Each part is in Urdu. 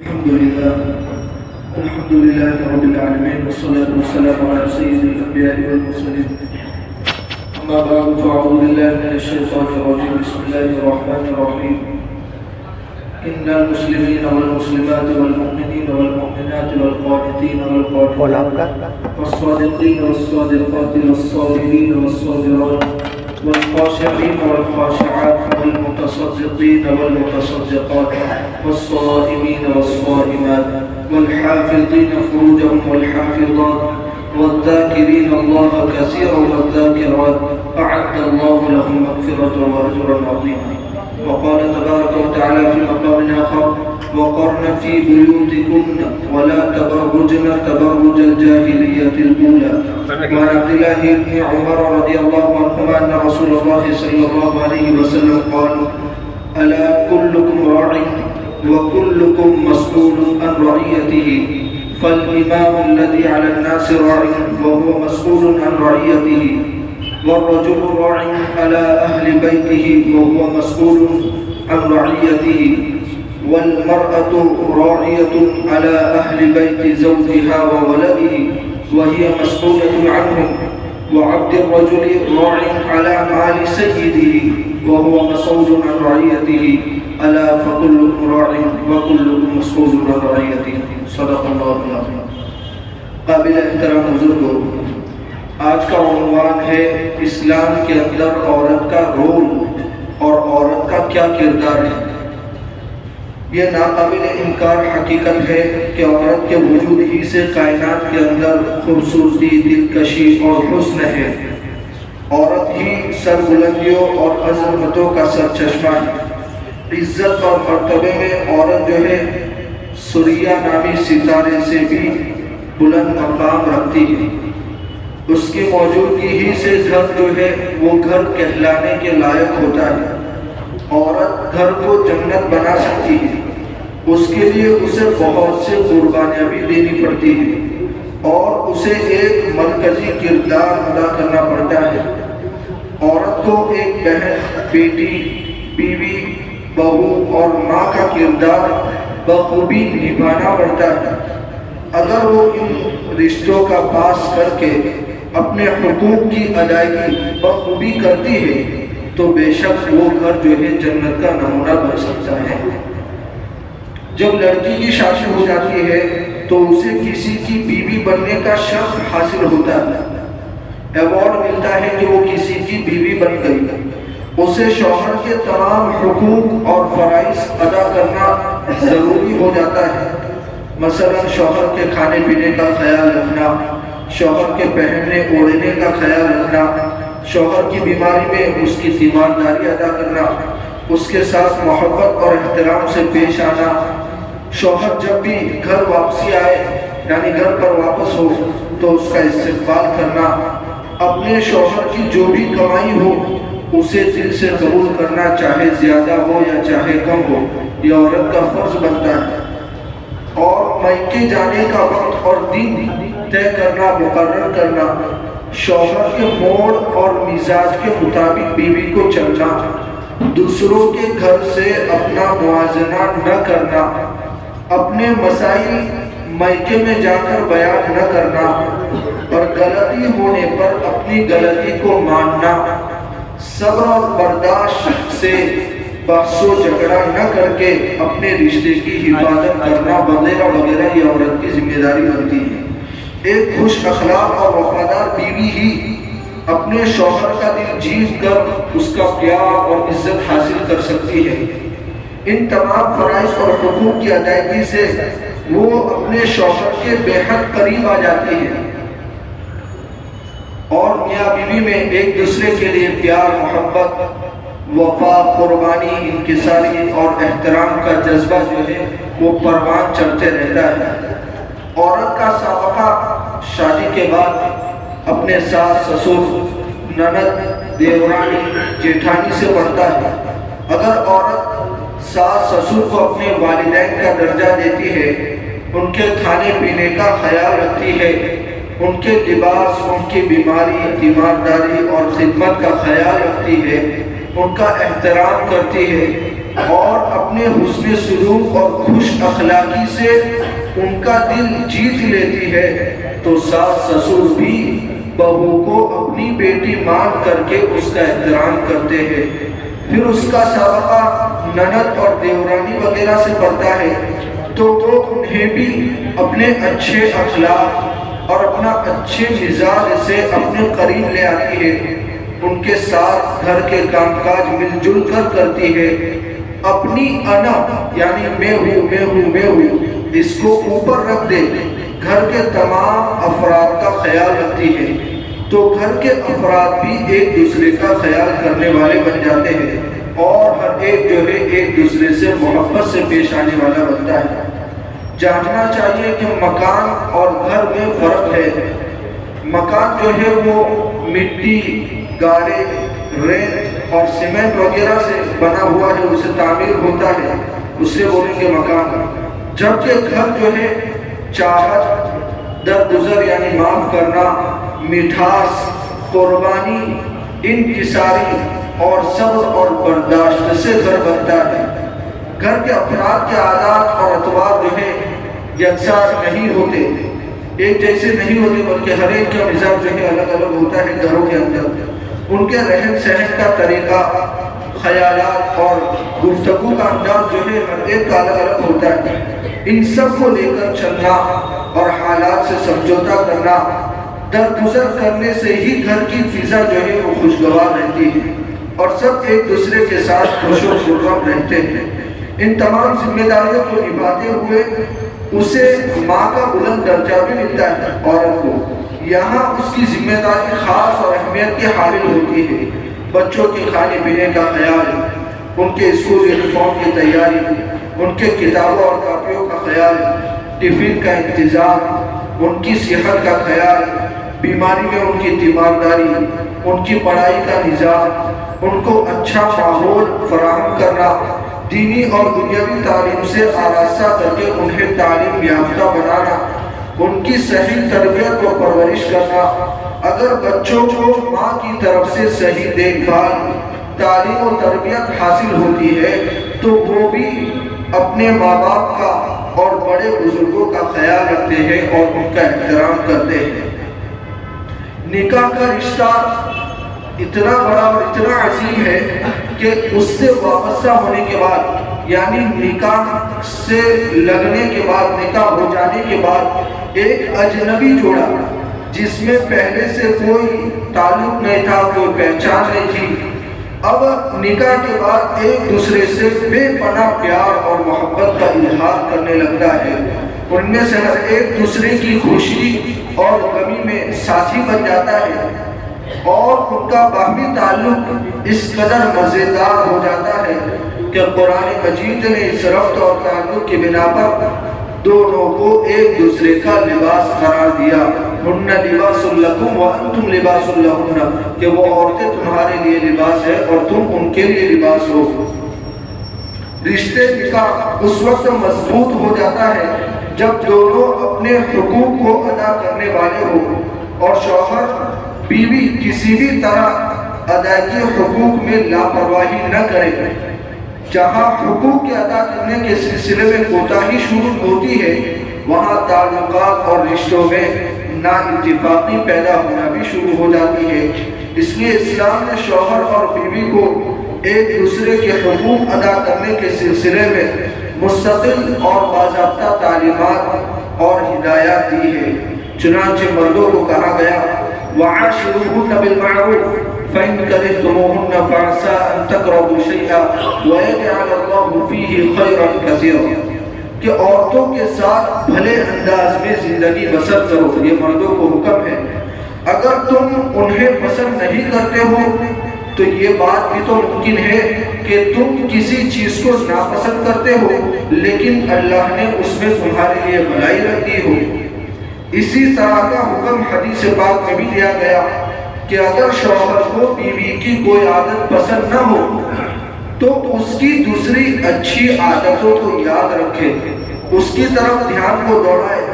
الحمد لله رب العالمين والصلاة والسلام على سيد الأنبياء والمرسلين. أما بعد فأعوذ بالله من الشيطان الرجيم. بسم الله الرحمن الرحيم. إن المسلمين والمسلمات والمؤمنين والمؤمنات والقانتين والقانتات والصادقين والصادقات والصابرين والصابرات والخاشعين والخاشعات والمتصدقين والمتصدقات والصائمين والصائمات والحافظين فروجهم والحافظات والذاكرين الله كثيرا والذاكرات أعد الله لهم مغفرة وأجرا عظيما. وقال تبارك وتعالى في مقام آخر: وقرن في بيوتكن ولا تبرجن تبرج الجاهلية الأولى. وعن عبد الله بن عمر رضي الله عنهما أن رسول الله صلى الله عليه وسلم قال: ألا كلكم راع وكلكم مسؤول عن رعيته، فالإمام الذي على الناس راع وهو مسؤول عن رعيته، والرجل راع على أهل بيته وهو مسؤول عن رعيته، والمرأة راعية على أهل بيت زوجها وولده وهي مسؤولة عنهم، وعبد الرجل راع على مال سيده وهو مسؤول عن رعيته، ألا فكلكم راع وكلكم مسؤول عن رعيته. صدق الله العظيم. قابل احترام بزرگوں، آج کا عنوان ہے اسلام کے اندر عورت کا رول اور عورت کا کیا کردار ہے۔ یہ ناقابل انکار حقیقت ہے کہ عورت کے وجود ہی سے کائنات کے اندر خوبصورتی، دلکشی اور حسن ہے۔ عورت ہی سربلندیوں اور عظمتوں کا سرچشمہ ہے۔ عزت اور مرتبے میں عورت جو ہے سوریا نامی ستارے سے بھی بلند مقام رکھتی ہے۔ اس کی موجودگی ہی سے گھر جو ہے وہ گھر کہلانے کے لائق ہوتا ہے۔ عورت گھر کو جنت بنا سکتی ہے، اس کے لیے اسے بہت سے قربانیاں بھی دینی پڑتی ہیں اور اسے ایک مرکزی کردار ادا کرنا پڑتا ہے۔ عورت کو ایک بہن، بیٹی، بیوی، بہو اور ماں کا کردار بخوبی نبھانا پڑتا ہے۔ اگر وہ ان رشتوں کا پاس کر کے اپنے حقوق کی ادائیگی بخوبی کرتی ہے تو بے شک وہ گھر جو ہے جنت کا نمونہ بن سکتا ہے۔ جب لڑکی کی شادی ہو جاتی ہے تو اسے کسی کی بیوی بننے کا شرف حاصل ہوتا ہے، ایوارڈ ملتا ہے کہ وہ کسی کی بیوی بن گئی۔ اسے شوہر کے تمام حقوق اور فرائض ادا کرنا ضروری ہو جاتا ہے، مثلا شوہر کے کھانے پینے کا خیال رکھنا، شوہر کے پہننے اوڑھنے کا خیال رکھنا، شوہر کی بیماری میں اس کی تیمارداری ادا کرنا، اس کے ساتھ محبت اور احترام سے پیش آنا، شوہر جب بھی گھر واپسی آئے یعنی گھر پر واپس ہو تو اس کا استقبال کرنا، اپنے شوہر کی جو بھی کمائی ہو اسے دل سے قبول کرنا، چاہے زیادہ ہو یا چاہے کم ہو، یہ عورت کا فرض بنتا ہے۔ اور میکے جانے کا وقت اور دن طے کرنا، مقرر کرنا، شوہر کے موڑ اور مزاج کے مطابق بیوی کو چلنا، دوسروں کے گھر سے اپنا موازنہ نہ کرنا، اپنے مسائل میکے میں جا کر بیان نہ کرنا، اور غلطی ہونے پر اپنی غلطی کو ماننا، صبر اور برداشت سے بحث و جھگڑا نہ کر کے اپنے رشتے کی حفاظت کرنا وغیرہ وغیرہ یہ عورت کی ذمہ داری بنتی ہے۔ ایک خوش اخلاق اور وفادار بیوی ہی اپنے شوہر کا دل جیت کر اس کا پیار اور عزت حاصل کر سکتی ہے۔ ان تمام فرائض اور حقوق کی ادائیگی سے وہ اپنے شوہر کے بے حد قریب آ جاتی ہے اور میاں بیوی میں ایک دوسرے کے لیے پیار، محبت، وفا، قربانی، انکساری اور احترام کا جذبہ جو ہے وہ پروان چڑھتے رہتا ہے۔ عورت کا سابقہ شادی کے بعد اپنے ساس، سسر، نند، دیورانی، جیٹھانی سے بڑھتا ہے۔ اگر عورت ساس سسر کو اپنے والدین کا درجہ دیتی ہے، ان کے کھانے پینے کا خیال رکھتی ہے، ان کے لباس، ان کی بیماری، تیمارداری اور خدمت کا خیال رکھتی ہے، ان کا احترام کرتی ہے، اور اپنے حسن سلوک اور خوش اخلاقی سے ان کا دل جیت لیتی ہے تو ساس سسر بھی بہو کو اپنی بیٹی مان کر کے اس کا احترام کرتے ہیں۔ پھر اس کا سابقہ نند اور دیورانی وغیرہ سے پڑتا ہے تو وہ انہیں بھی اپنے اچھے اخلاق اور اپنا اچھے مزاج سے اپنے قریب لے آتی ہے، ان کے ساتھ گھر کے کام کاج مل جل کر کرتی ہے، اپنی انا یعنی میں ہوں اس کو اوپر رکھ دے، گھر کے تمام افراد کا خیال رکھتی ہے تو گھر کے افراد بھی ایک دوسرے کا خیال کرنے والے بن جاتے ہیں اور ہر ایک جو ہے ایک دوسرے سے محبت سے پیش آنے والا بنتا ہے۔ جاننا چاہیے کہ مکان اور گھر میں فرق ہے۔ مکان جو ہے وہ مٹی، گارے، ریت اور سیمنٹ وغیرہ سے بنا ہوا ہے، اسے تعمیر ہوتا ہے، اسے بولیں گے مکان۔ جبکہ گھر جو ہے چاہت، درگزر یعنی معاف کرنا، مٹھاس، قربانی، انکساری اور صبر اور برداشت سے گھر بنتا ہے۔ گھر کے افراد کے عادات اور اطوار جو ہے یکساں نہیں ہوتے، ایک جیسے نہیں ہوتے، بلکہ ہر ایک کا مزاج جو ہے الگ الگ ہوتا ہے گھروں کے اندر۔ ان کے رہن سہن کا طریقہ، خیالات اور گفتگو کا انداز جو ہے ہر ایک کا الگ الگ ہوتا ہے۔ ان سب کو لے کر چلنا اور حالات سے سمجھوتا کرنا، درگزر کرنے سے ہی گھر کی فضا جو ہے وہ خوشگوار رہتی ہے اور سب ایک دوسرے کے ساتھ خوش و خرم رہتے ہیں۔ ان تمام ذمہ داریوں کو نبھاتے ہوئے اسے ماں کا بلند درجہ بھی ملتا ہے۔ عورت کو یہاں اس کی ذمہ داری خاص اور اہمیت کی حامل ہوتی ہے۔ بچوں کے کھانے پینے کا خیال، ان کے اسکول یونیفارم کی تیاری، ان کے کتابوں اور کاپیوں کا خیال، ٹفن کا انتظام، ان کی صحت کا خیال، بیماری میں ان کی تیمارداری، ان کی پڑھائی کا نظام، ان کو اچھا ماحول فراہم کرنا، دینی اور دنیاوی تعلیم سے آراستہ کر کے انہیں تعلیم یافتہ بنانا، ان کی صحیح تربیت و پرورش کرنا۔ اگر بچوں کو ماں کی طرف سے صحیح دیکھ بھال، تعلیم و تربیت حاصل ہوتی ہے تو وہ بھی اپنے ماں باپ کا اور بڑے بزرگوں کا خیال رکھتے ہیں اور ان کا احترام کرتے ہیں۔ نکاح کا رشتہ اتنا بڑا اور اتنا عظیم ہے کہ اس سے وابستہ ہونے کے بعد یعنی نکاح سے لگنے کے بعد، نکاح ہو جانے کے بعد ایک اجنبی جوڑا جس میں پہلے سے کوئی تعلق نہیں تھا، کوئی پہچان نہیں تھی، اب نکاح کے بعد ایک دوسرے سے بے پناہ پیار اور محبت کا اظہار کرنے لگتا ہے۔ ان میں سے ہر ایک دوسرے کی خوشی اور غمی میں ساتھی بن جاتا ہے اور ان کا باہمی تعلق اس قدر مزیدار ہو جاتا ہے کہ قرآن مجید نے اس ربط اور تعلق کی بنا پر دونوں کو ایک دوسرے کا لباس قرار دیا۔ ہن لباس لکم وانتم لباس لہن، کہ وہ عورتیں تمہارے لیے لباس ہے اور تم ان کے لیے لباس ہو۔ رشتے نکاح اس وقت مضبوط ہو جاتا ہے جب دونوں اپنے حقوق کو ادا کرنے والے ہو اور شوہر بیوی کسی بھی طرح ادائیگی حقوق میں لاپرواہی نہ کرے۔ جہاں حقوق کے ادا کرنے کے سلسلے میں کوتاہی شروع ہوتی ہے وہاں تعلقات اور رشتوں میں نااتفاقی پیدا ہونا بھی شروع ہو جاتی ہے۔ اس لیے اسلام نے شوہر اور بیوی کو ایک دوسرے کے حقوق ادا کرنے کے سلسلے میں مستقل اور باضابطہ تعلیمات اور ہدایات دی ہے۔ چنانچہ مردوں کو کہا گیا وَعَاشِرُوهُنَّ بِالْمَعْرُوفِ فَإِنْ كَرِهْتُمُوهُنَّ فَعَسَىٰ أَن تَكْرَهُوا شَيْئًا وَيَجْعَلَ اللَّهُ فِيهِ خَيْرًا كَثِيرًا، کہ عورتوں کے ساتھ بھلے انداز میں زندگی بسر کرو۔ یہ مردوں کو حکم ہے، اگر تم انہیں پسند نہیں کرتے ہو تو یہ بات بھی تو ممکن ہے کہ تم کسی چیز کو ناپسند کرتے ہو لیکن اللہ نے اس میں تمہارے لیے بھلائی رکھ دی ہو۔ اسی طرح کا حکم حدیث پاک میں بھی دیا گیا کہ اگر شوہر کو بیوی کی کوئی عادت پسند نہ ہو تو اس کی دوسری اچھی عادتوں کو یاد رکھے، اس کی طرف دھیان کو دوڑائے،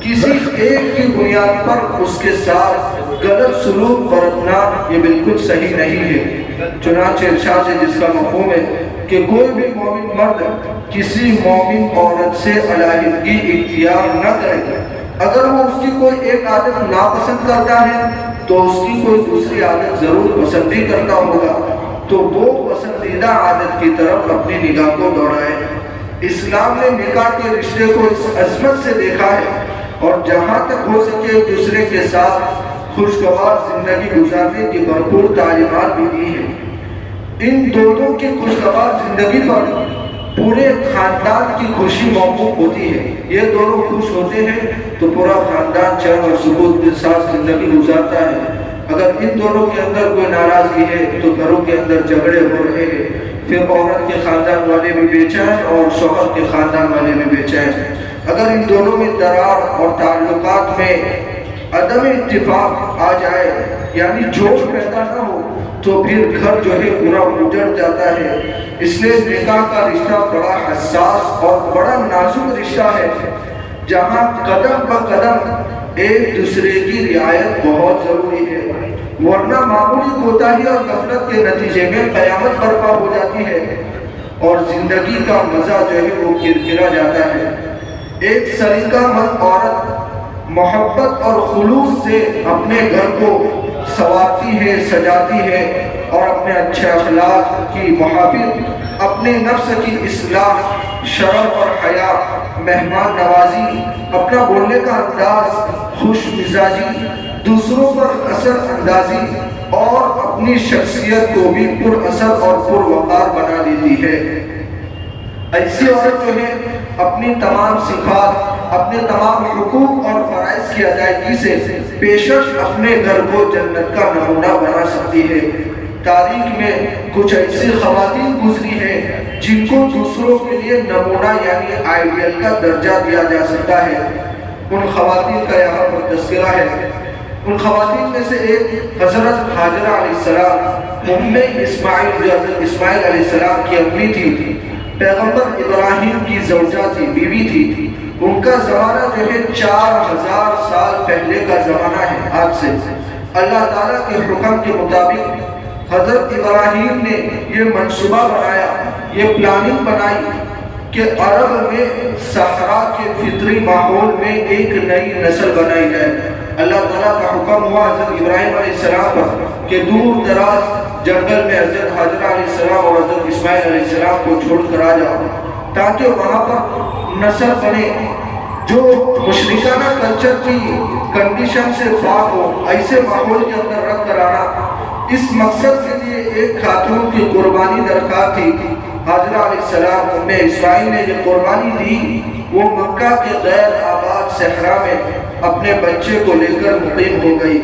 کسی ایک کی بنیاد پر اس کے ساتھ غلط سلوک برتنا یہ بالکل صحیح نہیں ہے۔ چنانچہ ارشاد ہے جس کا مفہوم ہے کہ کوئی بھی مومن مرد کسی مومن عورت سے علیحدگی اختیار نہ کرے۔ اگر وہ اس کی کوئی ایک عادت ناپسند کرتا ہے تو اس کی کوئی دوسری عادت ضرور پسند ہی کرتا ہوگا، تو وہ پسندیدہ عادت کی طرف اپنی نگاہ کو دوڑائے۔ اسلام نے نکاح کے رشتے کو اس عظمت سے دیکھا ہے اور جہاں تک ہو سکے ایک دوسرے کے ساتھ خوشگوار زندگی گزارنے کی بھرپور تعلیمات بھی دی ہیں۔ ان دونوں کی خوشگوار زندگی پر پورے خاندان کی خوشی موقوف ہوتی ہے۔ یہ دونوں خوش ہوتے ہیں تو پورا خاندان چین اور سکون کے ساتھ زندگی گزارتا ہے۔ اگر ان دونوں کے اندر کوئی ناراضگی ہے تو گھروں کے اندر جھگڑے ہو رہے ہیں، پھر عورت کے خاندان والے بھی بے چین اور شوہر کے خاندان والے بھی بے چین۔ اگر ان دونوں میں درار اور تعلقات میں عدم اتفاق آ جائے، یعنی جوش پیدا نہ ہو، تو پھر گھر جو ہے پورا اجڑ جاتا ہے۔ اس لیے نکاح کا رشتہ بڑا حساس اور بڑا نازک رشتہ ہے، جہاں قدم بہ قدم ایک دوسرے کی رعایت بہت ضروری ہے، ورنہ معمولی کوتاہی اور غفلت کے نتیجے میں قیامت برپا ہو جاتی ہے اور زندگی کا مزہ جو ہے وہ کرکرا جاتا ہے۔ ایک سلیقہ مند عورت محبت اور خلوص سے اپنے گھر کو سنوارتی ہے، سجاتی ہے اور اپنے اچھے اخلاق کی محافظ، اپنے نفس کی اصلاح، شرم اور حیا، مہمان نوازی، اپنا بولنے کا انداز، خوش مزاجی، دوسروں پر اثر اندازی اور اپنی شخصیت کو بھی پر اثر اور پر وقار بنا دیتی ہے۔ ایسی عورت جو ہے اپنی تمام صفات، اپنے تمام حقوق اور فرائض کی ادائیگی سے پیشش اپنے گھر کو جنت کا نمونہ بنا سکتی ہے۔ تاریخ میں کچھ ایسی خواتین گزری ہیں جن کو دوسروں کے لیے نمونہ یعنی آئیڈیل کا درجہ دیا جا سکتا ہے۔ ان خواتین کا یہاں پر تذکرہ ہے۔ ان خواتین میں سے ایک حضرت ہاجرہ علیہ السلام، ام اسماعیل، جو حضرت اسماعیل علیہ السلام کی امی تھی، پیغمبر ابراہیم کی زوجہ تھی، بیوی تھی۔ ان کا زمانہ جو ہے 4000 سال پہلے کا زمانہ ہے آج سے۔ اللہ تعالیٰ کے حکم کے مطابق حضرت ابراہیم نے یہ منصوبہ بنایا، یہ پلاننگ بنائی کہ عرب میں صحرا کے فطری ماحول میں ایک نئی نسل بنائی جائے۔ اللہ تعالیٰ کا حکم ہوا حضرت ابراہیم علیہ السلام پر کہ دور دراز جنگل میں حضرت ہاجرہ علیہ السلام اور حضرت اسماعیل علیہ السلام کو چھوڑ کر آ جاؤ تاکہ وہاں پر نسل بنے جو مشرکانہ کلچر کی کنڈیشن سے پاک ہو۔ ایسے ماحول کے اندر رکھ کر آنا، اس مقصد کے لیے ایک خاتون کی قربانی درکار تھی۔ ہاجرہ علیہ السلام، ام اسماعیل نے جو قربانی دی وہ مکہ کے غیر آباد صحرا میں اپنے بچے کو لے کر مقیم ہو گئی۔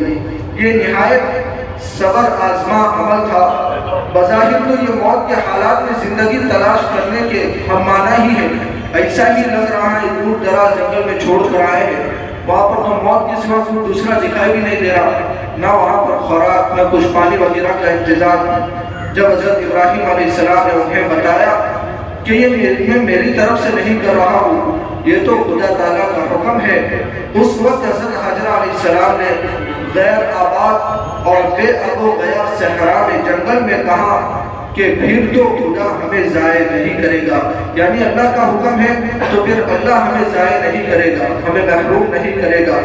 یہ نہایت صبر آزما عمل تھا۔ بظاہر تو یہ موت کے حالات میں زندگی تلاش کرنے کے ہم معنی ہی ہے، ایسا ہی لگ رہا ہے دور دراز جنگل میں چھوڑ کر آئے ہیں، وہاں پر تو موت کے سوا کوئی دوسرا دکھائی بھی نہیں دے رہا، نہ وہاں پر خوراک، نہ کچھ پانی وغیرہ کا انتظام۔ جب حضرت ابراہیم علیہ السلام نے انہیں بتایا کہ یہ میں میری طرف سے نہیں کر رہا ہوں، یہ تو خدا تعالیٰ کا حکم ہے، اس وقت حضرت ہاجرہ علیہ السلام نے غیر آباد اور بے اب و غیا صحرا میں جنگل میں کہا کہ پھر تو خدا ہمیں ضائع نہیں کرے گا، یعنی اللہ کا حکم ہے تو پھر اللہ ہمیں ضائع نہیں کرے گا، ہمیں محروم نہیں کرے گا۔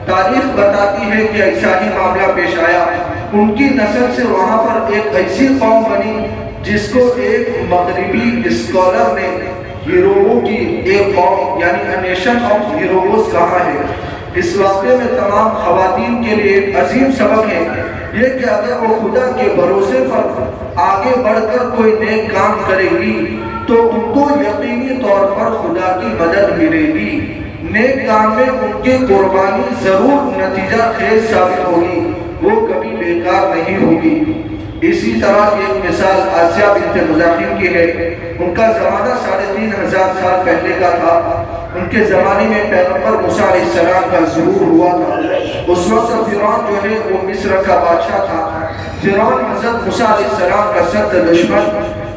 تاریخ بتاتی ہے کہ ایسا ہی معاملہ پیش آیا۔ ان کی نسل سے وہاں پر ایک ایسی قوم بنی جس کو ایک مغربی اسکالر نے ہیروؤں کی ایک قوم یعنی نیشن آف ہیروز کہا ہے۔ اس واقعے میں تمام خواتین کے لیے ایک عظیم سبق ہے یہ کہ اگر وہ خدا کے بھروسے پر آگے بڑھ کر کوئی نیک کام کرے گی تو ان کو یقینی طور پر خدا کی مدد ملے گی۔ نیک کام میں ان کی قربانی ضرور نتیجہ خیز ثابت ہوگی، وہ کبھی بیکار نہیں ہوگی۔ اسی طرح کی ایک مثال آسیہ بنت مزاحم کی ہے۔ ان کا زمانہ 3500 سال پہلے کا تھا۔ ان کے زمانے میں پیغمبر موسیٰ علیہ السلام کا ظہور ہوا تھا۔ اس وقت فرعون جو ہے وہ مصر کا بادشاہ تھا۔ فرعون حضرت موسیٰ علیہ السلام کا سخت دشمن،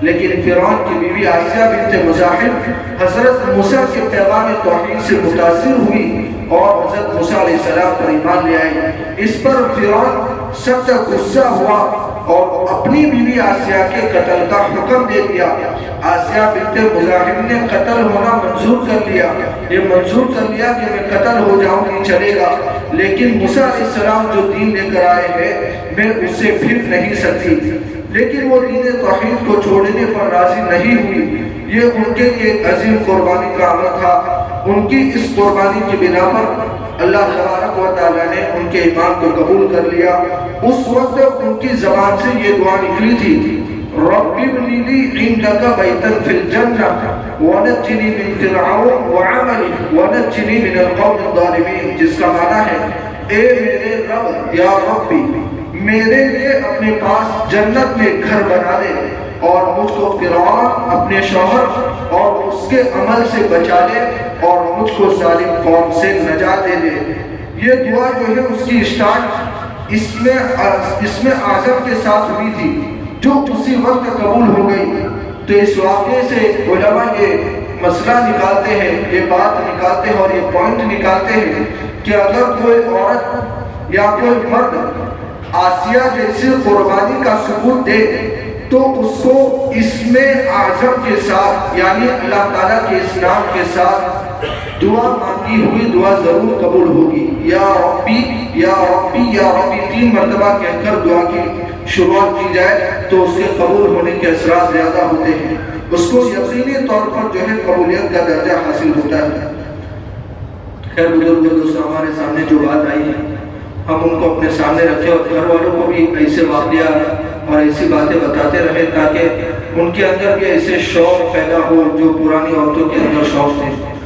لیکن فرعون کی بیوی آسیہ بنت مزاحم حضرت موسیٰ کے پیغام توحید سے متاثر ہوئی اور حضرت موسیٰ علیہ السلام پر ایمان لے آئی۔ اس پر فرعون سخت غصہ ہوا اور اپنی بیوی آسیہ کے قتل کا حکم دے دیا۔ آسیہ بنت مزاحم نے قتل ہونا منظور کر لیا، یہ منظور کر لیا کہ میں قتل ہو جاؤں گی چلے گا، لیکن موسیٰ علیہ السلام جو دین لے کر آئے ہیں میں اس سے پھر نہیں سکتی۔ لیکن وہ دین توحید کو چھوڑنے پر راضی نہیں ہوئی۔ یہ ان کے لیے عظیم قربانی کا عمل تھا۔ ان کی اس قربانی کی بنا پر اللہ تبارک و تعالیٰ نے ان کے ایمان کو قبول کر لیا۔ اس وقت ان کی زبان سے یہ دعا نکلی تھی، رب ابنِ لی عندک بیتا فی الجنہ ونجنی من فرعون وعملہ ونجنی من القوم الظالمین، جس کا معنی ہے اے میرے رب، یا ربی میرے لیے اپنے پاس جنت میں گھر بنا دے اور مجھ کو فرعون اپنے شوہر اور اس کے عمل سے بچا لے اور مجھ کو ظالم قوم سے نجات دے دے۔ یہ دعا جو ہے اس کی اسٹارٹ اس میں اعظم کے ساتھ ہوئی تھی جو اسی وقت قبول ہو گئی۔ تو اس واقعے سے علماء یہ مسئلہ نکالتے ہیں، یہ بات نکالتے ہیں اور یہ پوائنٹ نکالتے ہیں کہ اگر کوئی عورت یا کوئی مرد آسیہ جیسے قربانی کا ثبوت دے تو اس کو اسم اعظم کے ساتھ یعنی اللہ تعالیٰ کے اس نام کے ساتھ دعا مانگی ہوئی دعا ضرور قبول ہوگی۔ یا ربی یا ربی یا ربی 3 مرتبہ کہہ کر دعا کی شروعات کی جائے تو اس کے قبول ہونے کے اثرات زیادہ ہوتے ہیں، اس کو یقینی طور پر جو ہے قبولیت کا درجہ حاصل ہوتا ہے۔ خیر بزرگ دوستوں، ہمارے سامنے جو بات آئی ہے ہم ان کو اپنے سامنے رکھیں اور گھر والوں کو بھی ایسے واقعات اور ایسی باتیں بتاتے رہیں تاکہ ان کے اندر بھی ایسے شوق پیدا ہو جو پرانی عورتوں کے اندر شوق تھے۔